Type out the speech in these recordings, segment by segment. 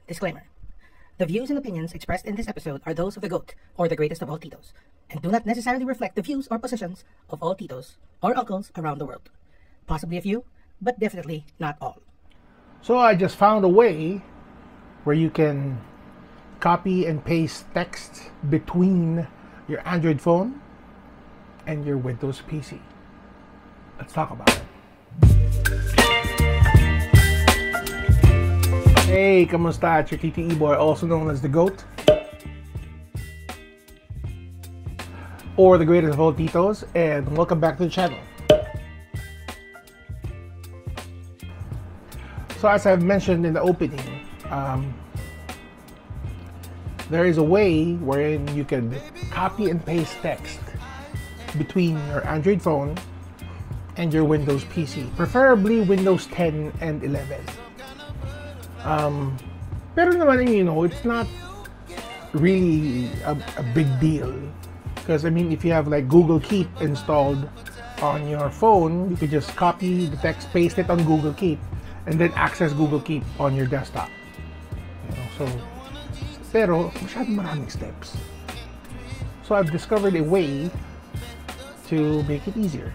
Disclaimer. The views and opinions expressed in this episode are those of the GOAT, or the greatest of all Titos, and do not necessarily reflect the views or positions of all Titos or uncles around the world. Possibly a few, but definitely not all. So I just found a way where you can copy and paste text between your Android phone and your Windows PC. Let's talk about it. Hey, kamusta? It's your TTE boy, also known as the GOAT, or the greatest of all Titos, and welcome back to the channel. So as I've mentioned in the opening, there is a way wherein you can copy and paste text between your Android phone and your Windows PC, preferably Windows 10 and 11. Pero naman, you know, it's not really a big deal, because I mean, if you have like Google Keep installed on your phone, you could just copy the text, paste it on Google Keep, and then access Google Keep on your desktop. You know, so pero masyadong maraming steps. So I've discovered a way to make it easier.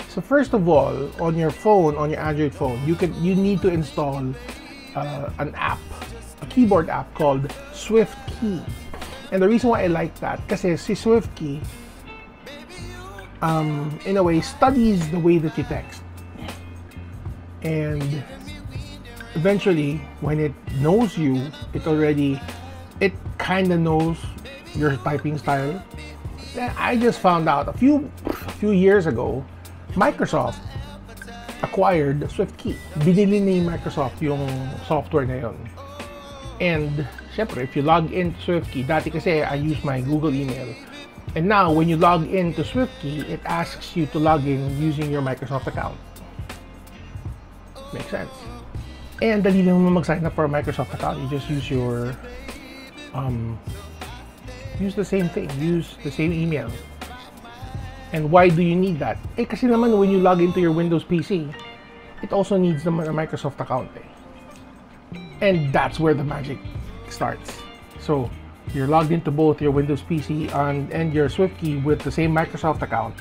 So first of all, on your phone, on your Android phone, you need to install an app, a keyboard app called SwiftKey. And the reason why I like that, kasi si SwiftKey, in a way, studies the way that you text. And eventually, when it knows you, it kind of knows your typing style. I just found out a few years ago, Microsoft acquired SwiftKey. Binili ni Microsoft yung software na yun. And syempre, if you log into SwiftKey, dati kasi I use my Google email. And now, when you log into SwiftKey, it asks you to log in using your Microsoft account. Makes sense. And dali lang mo mag-sign up for a Microsoft account. You just use your use the same thing, use the same email. And why do you need that? Eh, kasi naman when you log into your Windows PC, it also needs naman a Microsoft account eh. And that's where the magic starts. So you're logged into both your Windows PC and your SwiftKey with the same Microsoft account,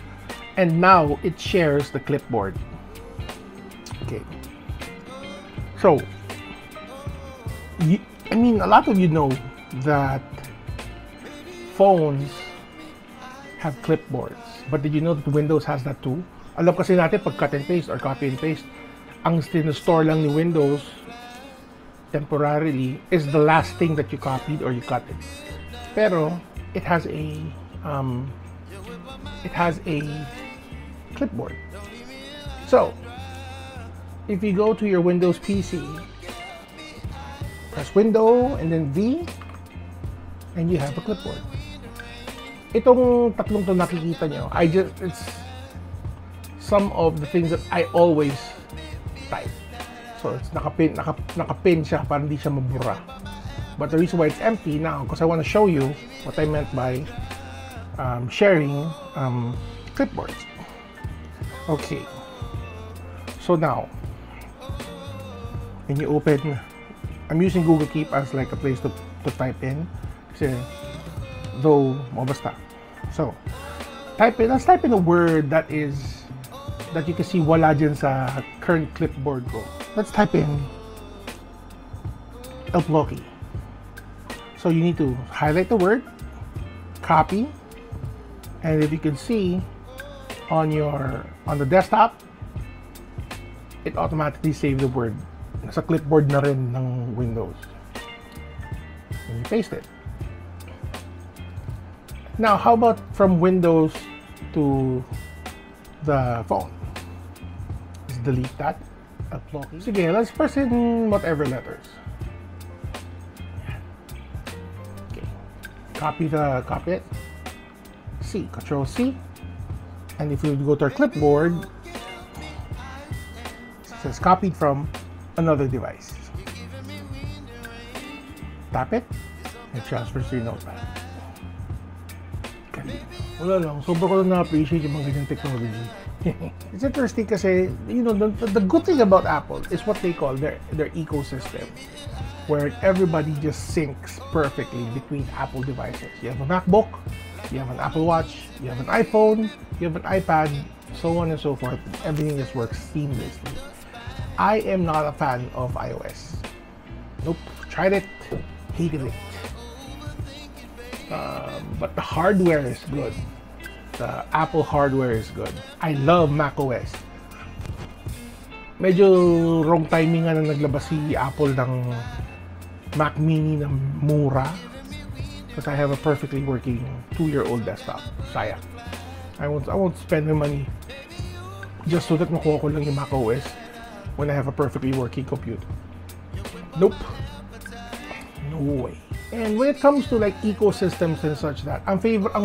and now it shares the clipboard. Okay. So, I mean, a lot of you know that phones have clipboards. But did you know that Windows has that too? Alam kasi natin pag cut and paste or copy and paste, ang sinustore lang ni Windows temporarily is the last thing that you copied or you cut it. Pero it has a clipboard. So if you go to your Windows PC, press Window and then V, and you have a clipboard. Itong tatlong to nakikita nyo, it's some of the things that I always type. So it's nakapin siya para hindi siya mabura. But the reason why it's empty now, because I want to show you what I meant by sharing clipboards. Okay. So now, when you open, I'm using Google Keep as like a place to type in. Kasi, though, basta. So, let's type in a word that you can see wala dyan sa current clipboard ko. Let's type in El Blocky. So you need to highlight the word, copy, and if you can see on the desktop, it automatically saves the word. Nasa clipboard na rin ng Windows. And you paste it. Now, how about from Windows to the phone? Just delete that. Sige, let's press in whatever letters. Okay. Copy it. C. Control C. And if we go to our clipboard, it says copied from another device. Tap it and transfers to your notepad. Okay. Wala lang, sobrang ko lang na-appreciate yung mga ganyang technology. It's interesting kasi, you know, the good thing about Apple is what they call their ecosystem, where everybody just syncs perfectly between Apple devices. You have a MacBook, you have an Apple Watch, you have an iPhone, you have an iPad, so on and so forth. Everything just works seamlessly. I am not a fan of iOS. Nope, tried it, hated it. But the hardware is good. The Apple hardware is good. I love macOS. Medyo wrong timing nga na naglabas si Apple ng Mac Mini na mura. Because I have a perfectly working 2-year-old desktop. Sayang. I won't spend my money just so that makuha ko lang yung macOS when I have a perfectly working computer. Nope. No way. And when it comes to like ecosystems and such that, ang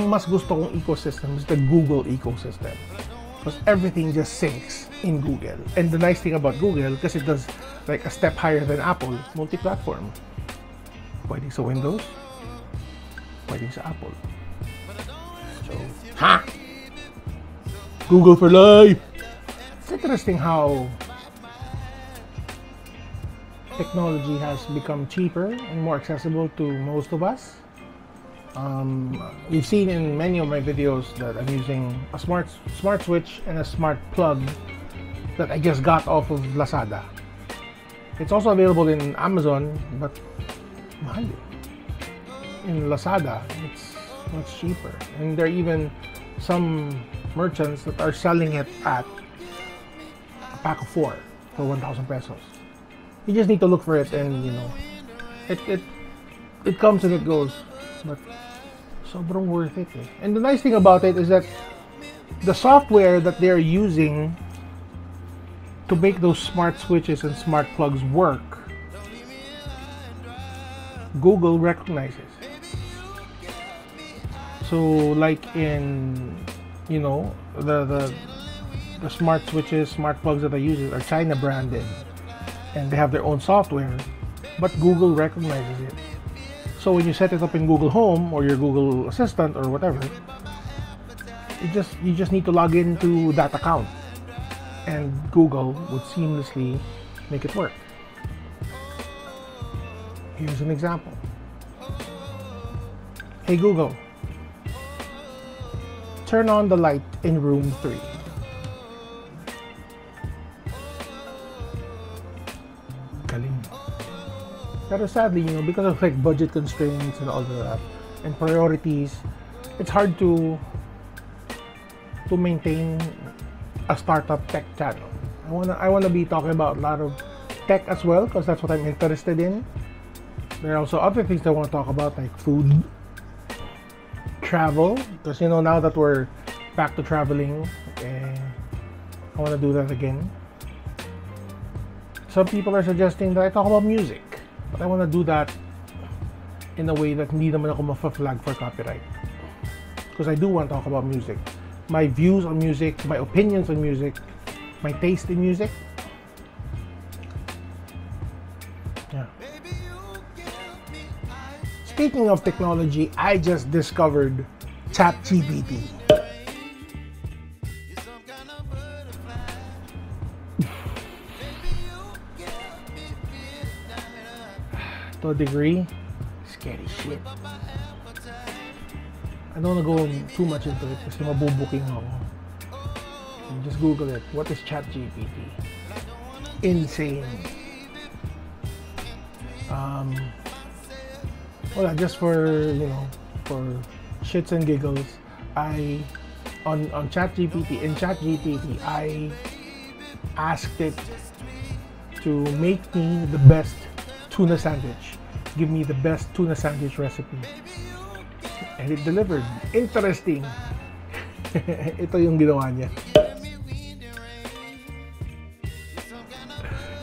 mas gusto kong ecosystem is the Google ecosystem. Because everything just syncs in Google. And the nice thing about Google, because it does like a step higher than Apple, multi-platform. Pwedeng sa Windows, pwedeng sa Apple. So, ha! Google for life! It's interesting how technology has become cheaper and more accessible to most of us. You've seen in many of my videos that I'm using a smart switch and a smart plug that I just got off of Lazada. It's also available in Amazon, but mahal. In Lazada, it's much cheaper. And there are even some merchants that are selling it at a pack of 4 for 1,000 pesos. You just need to look for it, and you know, it comes and it goes, but sobrang worth it. And the nice thing about it is that the software that they're using to make those smart switches and smart plugs work, Google recognizes. So like in, you know, the smart switches, smart plugs that I use are China branded. And they have their own software, but Google recognizes it. So when you set it up in Google Home or your Google Assistant or whatever, you just need to log into that account, and Google would seamlessly make it work. Here's an example. Hey Google, turn on the light in room 3. But sadly, you know, because of like budget constraints and all that and priorities, it's hard to maintain a startup tech channel. I wanna be talking about a lot of tech as well, because that's what I'm interested in. There are also other things I want to talk about, like food, travel, because you know, now that we're back to traveling, I want to do that again. Some people are suggesting that I talk about music. But I want to do that in a way that hindi naman ako ma-flag for copyright. Because I do want to talk about music. My views on music, my opinions on music, my taste in music. Yeah. Speaking of technology, I just discovered ChatGPT. To a degree, scary shit. I don't want to go too much into it kasi mabubuking ako. Just Google it. What is ChatGPT? Insane. Well, just for, you know, for shits and giggles, on ChatGPT, I asked it to make me the best tuna sandwich. Give me the best tuna sandwich recipe. And it delivered. Interesting. Ito yung ginawa niya.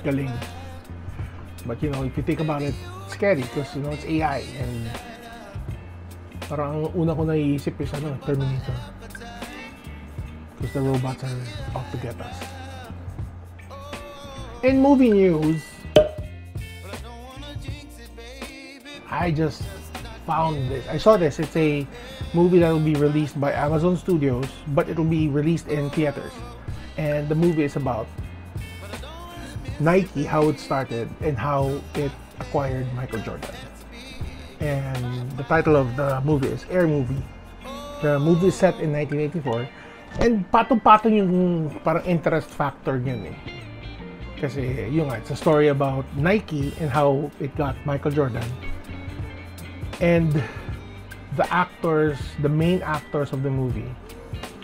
Galing. But you know, if you think about it, it's scary because you know, it's AI, and parang ang una ko naiisip is Terminator. Because the robots are out to get us. In movie news, I just found this. I saw this. It's a movie that will be released by Amazon Studios, but it will be released in theaters. And the movie is about Nike, how it started, and how it acquired Michael Jordan. And the title of the movie is Air Movie. The movie is set in 1984. And patong-patong yung parang interest factor yun eh. Kasi yun nga, it's a story about Nike and how it got Michael Jordan. And the actors, the main actors of the movie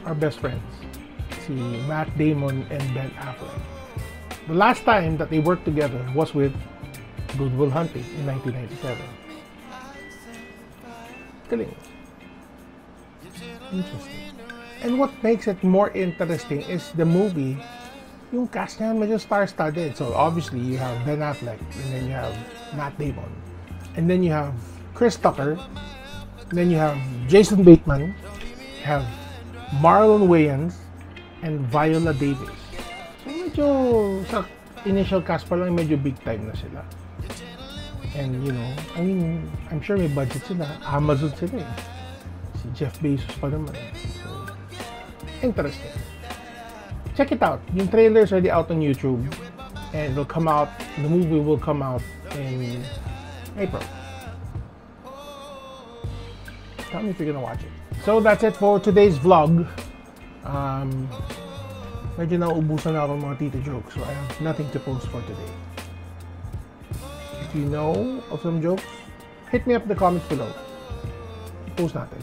are best friends. Si Matt Damon and Ben Affleck. The last time that they worked together was with Good Will Hunting in 1997. Galing. Interesting. And what makes it more interesting is the movie, yung cast niya medyo star-studded. So obviously you have Ben Affleck, and then you have Matt Damon, and then you have Chris Tucker, and then you have Jason Bateman, you have Marlon Wayans, and Viola Davis. So medyo sa initial cast pa lang medyo big time na sila. And you know, I mean, I'm sure may budget sila. Amazon sila eh. Si Jeff Bezos pa naman. So, interesting. Check it out. Yung trailer is already out on YouTube, and it'll come out. The movie will come out in April. Tell me if you're gonna watch it. So that's it for today's vlog. Medyo nauubusan na ako ng mga tito jokes, so I have nothing to post for today. If you know of some jokes, hit me up in the comments below. Post natin.